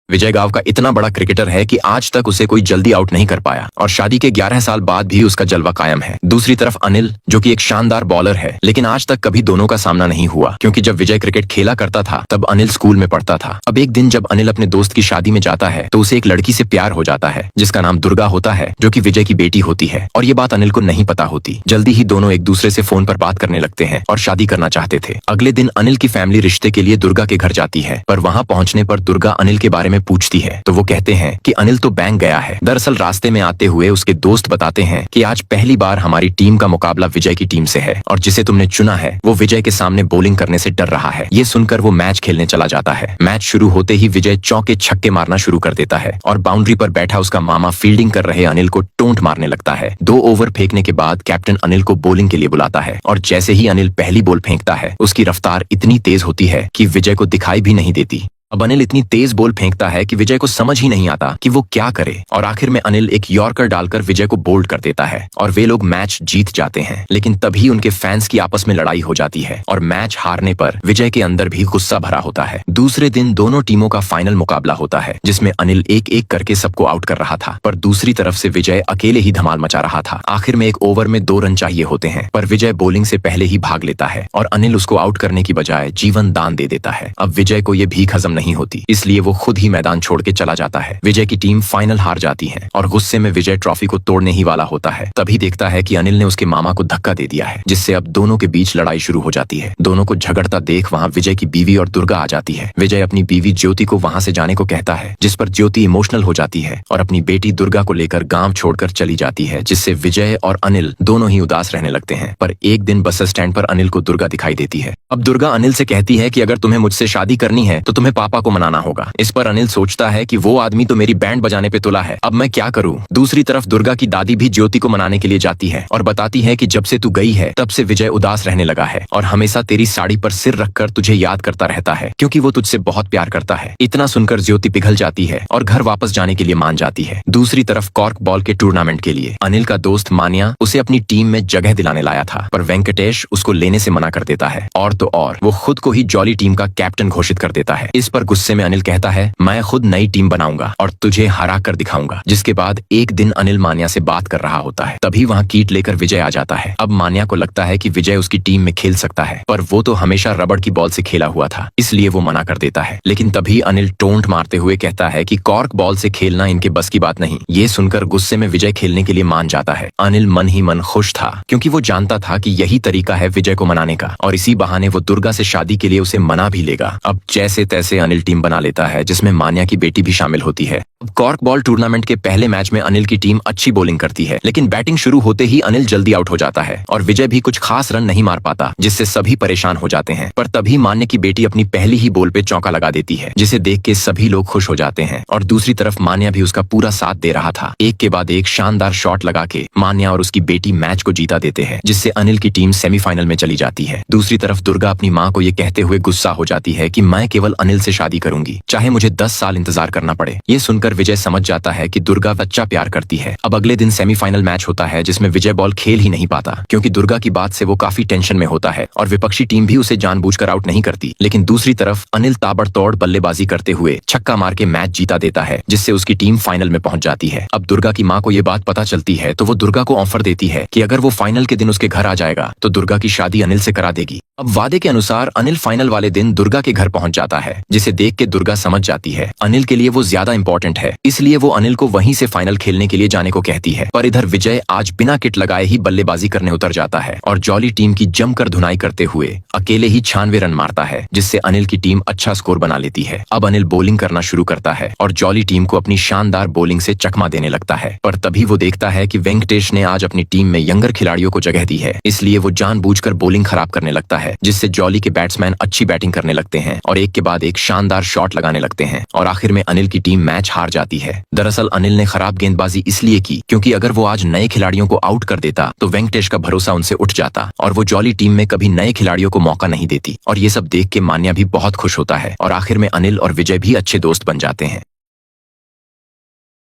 विजय गांव का इतना बड़ा क्रिकेटर है कि आज तक उसे कोई जल्दी आउट नहीं कर पाया और शादी के 11 साल बाद भी उसका जलवा कायम है। दूसरी तरफ अनिल, जो कि एक शानदार बॉलर है, लेकिन आज तक कभी दोनों का सामना नहीं हुआ, क्योंकि जब विजय क्रिकेट खेला करता था तब अनिल स्कूल में पढ़ता था। अब एक दिन जब अनिल अपने दोस्त की शादी में जाता है तो उसे एक लड़की से प्यार हो जाता है जिसका नाम दुर्गा होता है, जो कि विजय की बेटी होती है, और ये बात अनिल को नहीं पता होती। जल्दी ही दोनों एक दूसरे से फोन पर बात करने लगते हैं और शादी करना चाहते थे। अगले दिन अनिल की फैमिली रिश्ते के लिए दुर्गा के घर जाती है, पर वहाँ पहुँचने पर दुर्गा अनिल के बारे में पूछती है तो वो कहते हैं कि अनिल तो बैंक गया है। दरअसल रास्ते में आते हुए उसके दोस्त बताते हैं कि आज पहली बार हमारी टीम का मुकाबला विजय की टीम से है और जिसे तुमने चुना है वो विजय के सामने बॉलिंग करने से डर रहा है। ये सुनकर वो मैच खेलने चला जाता है। मैच शुरू होते ही विजय चौके छक्के मारना शुरू कर देता है और बाउंड्री पर बैठा उसका मामा फील्डिंग कर रहे अनिल को टोंट मारने लगता है। 2 ओवर फेंकने के बाद कैप्टन अनिल को बॉलिंग के लिए बुलाता है और जैसे ही अनिल पहली बॉल फेंकता है उसकी रफ्तार इतनी तेज होती है कि विजय को दिखाई भी नहीं देती। अब अनिल इतनी तेज बॉल फेंकता है कि विजय को समझ ही नहीं आता कि वो क्या करे, और आखिर में अनिल एक यॉर्कर डालकर विजय को बोल्ड कर देता है और वे लोग मैच जीत जाते हैं। लेकिन तभी उनके फैंस की आपस में लड़ाई हो जाती है और मैच हारने पर विजय के अंदर भी गुस्सा भरा होता है। दूसरे दिन दोनों टीमों का फाइनल मुकाबला होता है जिसमें अनिल एक एक करके सबको आउट कर रहा था, पर दूसरी तरफ से विजय अकेले ही धमाल मचा रहा था। आखिर में एक ओवर में 2 रन चाहिए होते हैं, पर विजय बॉलिंग से पहले ही भाग लेता है और अनिल उसको आउट करने की बजाय जीवन दान दे देता है। अब विजय को ये भीख हजम नहीं होती, इसलिए वो खुद ही मैदान छोड़ के चला जाता है। विजय की टीम फाइनल हार जाती है और गुस्से में विजय ट्रॉफी को तोड़ने ही वाला होता है। तभी देखता है कि अनिल ने उसके मामा को धक्का दे दिया है, जिससे अब दोनों के बीच लड़ाई शुरू हो जाती है। दोनों को झगड़ता देख वहाँ विजय की बीवी और दुर्गा आ जाती है। विजय अपनी बीवी ज्योति को वहाँ से जाने को कहता है, जिस पर ज्योति इमोशनल हो जाती है और अपनी बेटी दुर्गा को लेकर गाँव छोड़कर चली जाती है, जिससे विजय और अनिल दोनों ही उदास रहने लगते हैं। पर एक दिन बस स्टैंड पर अनिल को दुर्गा दिखाई देती है। अब दुर्गा अनिल से कहती है कि अगर तुम्हें मुझसे शादी करनी है तो तुम्हें पापा को मनाना होगा। इस पर अनिल सोचता है कि वो आदमी तो मेरी बैंड बजाने पे तुला है, अब मैं क्या करूं। दूसरी तरफ दुर्गा की दादी भी ज्योति को मनाने के लिए जाती है और बताती है कि जब से तू गई है तब से विजय उदास रहने लगा है और हमेशा तेरी साड़ी पर सिर रखकर तुझे याद करता रहता है, क्योंकि वो तुझसे बहुत प्यार करता है। इतना सुनकर ज्योति पिघल जाती है और घर वापस जाने के लिए मान जाती है। दूसरी तरफ कॉर्क बॉल के टूर्नामेंट के लिए अनिल का दोस्त मान्या उसे अपनी टीम में जगह दिलाने लाया था, पर वेंकटेश उसको लेने से मना कर देता है और तो और वो खुद को ही जॉली टीम का कैप्टन घोषित कर देता है। इस पर गुस्से में अनिल कहता है, मैं खुद नई टीम बनाऊंगा और तुझे हरा कर दिखाऊंगा। जिसके बाद एक दिन अनिल मान्या से बात कर रहा होता है, तभी वहाँ कीट लेकर विजय आ जाता है। अब मान्या को लगता है कि विजय उसकी टीम में खेल सकता है, पर वो तो हमेशा रबड़ की बॉल से खेला हुआ था, इसलिए वो मना कर देता है। लेकिन तभी अनिल टोंट मारते हुए कहता है कि कॉर्क बॉल से खेलना इनके बस की बात नहीं। ये सुनकर गुस्से में विजय खेलने के लिए मान जाता है। अनिल मन ही मन खुश था, क्योंकि वो जानता था कि यही तरीका है विजय को मनाने का और इसी बहाने वो दुर्गा से शादी के लिए उसे मना भी लेगा। अब जैसे तैसे अनिल टीम बना लेता है जिसमें मान्या की बेटी भी शामिल होती है। कॉर्क बॉल टूर्नामेंट के पहले मैच में अनिल की टीम अच्छी बॉलिंग करती है, लेकिन बैटिंग शुरू होते ही अनिल जल्दी आउट हो जाता है और विजय भी कुछ खास रन नहीं मार पाता, जिससे सभी परेशान हो जाते हैं। पर तभी मान्या की बेटी अपनी पहली ही बॉल पे चौका लगा देती है, जिसे देख के सभी लोग खुश हो जाते हैं और दूसरी तरफ मान्या भी उसका पूरा साथ दे रहा था। एक के बाद एक शानदार शॉट लगा के मान्या और उसकी बेटी मैच को जीता देते हैं, जिससे अनिल की टीम सेमीफाइनल में चली जाती है। दूसरी तरफ दुर्गा अपनी माँ को ये कहते हुए गुस्सा हो जाती है कि मैं केवल अनिल से शादी करूंगी, चाहे मुझे 10 साल इंतजार करना पड़े। ये सुनकर विजय समझ जाता है कि दुर्गा सच्चा प्यार करती है। अब अगले दिन सेमीफाइनल मैच होता है जिसमें विजय बॉल खेल ही नहीं पाता, क्योंकि दुर्गा की बात से वो काफी टेंशन में होता है और विपक्षी टीम भी उसे जानबूझकर आउट नहीं करती। लेकिन दूसरी तरफ अनिल ताबड़तोड़ बल्लेबाजी करते हुए छक्का मार के मैच जीता देता है, जिससे उसकी टीम फाइनल में पहुंच जाती है। अब दुर्गा की माँ को ये बात पता चलती है तो वो दुर्गा को ऑफर देती है कि अगर वो फाइनल के दिन उसके घर आ जाएगा तो दुर्गा की शादी अनिल से करा देगी। अब वादे के अनुसार अनिल फाइनल वाले दिन दुर्गा के घर पहुंच जाता है, जिसे देख के दुर्गा समझ जाती है अनिल के लिए वो ज्यादा इंपॉर्टेंट है, इसलिए वो अनिल को वहीं से फाइनल खेलने के लिए जाने को कहती है। पर इधर विजय आज बिना किट लगाए ही बल्लेबाजी करने उतर जाता है और जॉली टीम की जमकर धुनाई करते हुए अकेले ही 96 रन मारता है, जिससे अनिल की टीम अच्छा स्कोर बना लेती है। अब अनिल बॉलिंग करना शुरू करता है और जॉली टीम को अपनी शानदार बॉलिंग से चकमा देने लगता है। पर तभी वो देखता है कि वेंकटेश ने आज अपनी टीम में यंगर खिलाड़ियों को जगह दी है, इसलिए वो जानबूझकर बॉलिंग खराब करने लगता है, जिससे जॉली के बैट्समैन अच्छी बैटिंग करने लगते हैं और एक के बाद एक शानदार शॉट लगाने लगते हैं और आखिर में अनिल की टीम मैच हार जाती है। दरअसल अनिल ने खराब गेंदबाजी इसलिए की क्योंकि अगर वो आज नए खिलाड़ियों को आउट कर देता तो वेंकटेश का भरोसा उनसे उठ जाता और वो जॉली टीम में कभी नए खिलाड़ियों को मौका नहीं देती। और ये सब देख के मान्या भी बहुत खुश होता है और आखिर में अनिल और विजय भी अच्छे दोस्त बन जाते हैं।